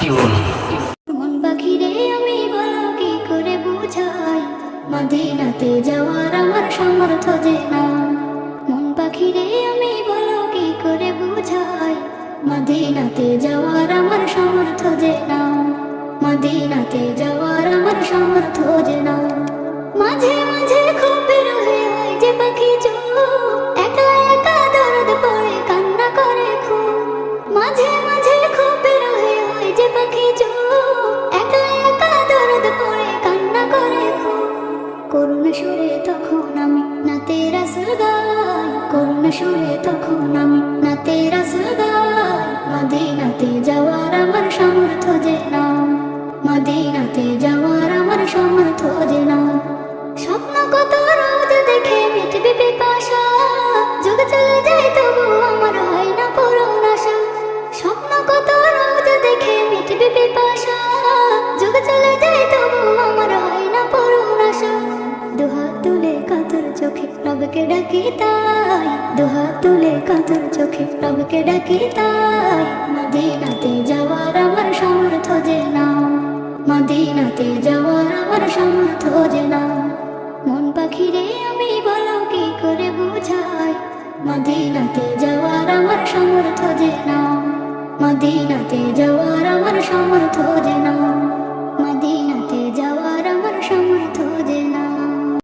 Tune. মন পাখিরে আমি বলো কি করে বুঝাই, মদিনাতে যাওয়ার আমার সামর্থ্য যে না। মন পাখিরে আমি বলো কি করে বুঝাই, মদিনাতে যাওয়ার আমার সামর্থ্য যে না। মদিনাতে যাওয়ার আমার সামর্থ্য যে না। মাঝে মাঝে খুব বিরহে হয় যে পাখি চোখ, একলা একা দরদ পড়ে কান্না করে খুব। মাঝে মাঝে খুব বিরহে হয় যে পাখি চোখ, একলা একা দরদ পড়ে কান্না করে খুব। করুণ সুরে তখন আমি নাতে রাসূল গাই, করুণ সুরে তখন আমি নাতে রাসূল গাই। মদিনাতে যাওয়ার আমার সামর্থ্য যে না। মদিনাতে যাওয়ার আমার সামর্থ্য যে না। স্বপ্ন কত রোজ দেখে মিটবে পিপাসা, যুগ চলে যায় তবু আমার হয় না পূরণ আশা। স্বপ্ন কত রোজ দেখে মিটবে পিপাসা, যুগ চলে যায় তবু আমার হয় না পূরণ আশা। দুহাত তুলে কাতর চোখে রবকে ডাকি তাই, দুহাত তুলে কাতর চোখে রবকে ডাকি তাই। মদিনাতে যাওয়ার আমার সামর্থ্য যে না। মদিনাতে যাওয়ার আমার সামর্থ্য যে না। মন পাখিরে আমি বলো কি করে বুঝাই, মদিনাতে যাওয়ার আমার সামর্থ্য যে না। মদিনাতে যাওয়ার আমার সামর্থ্য যে না।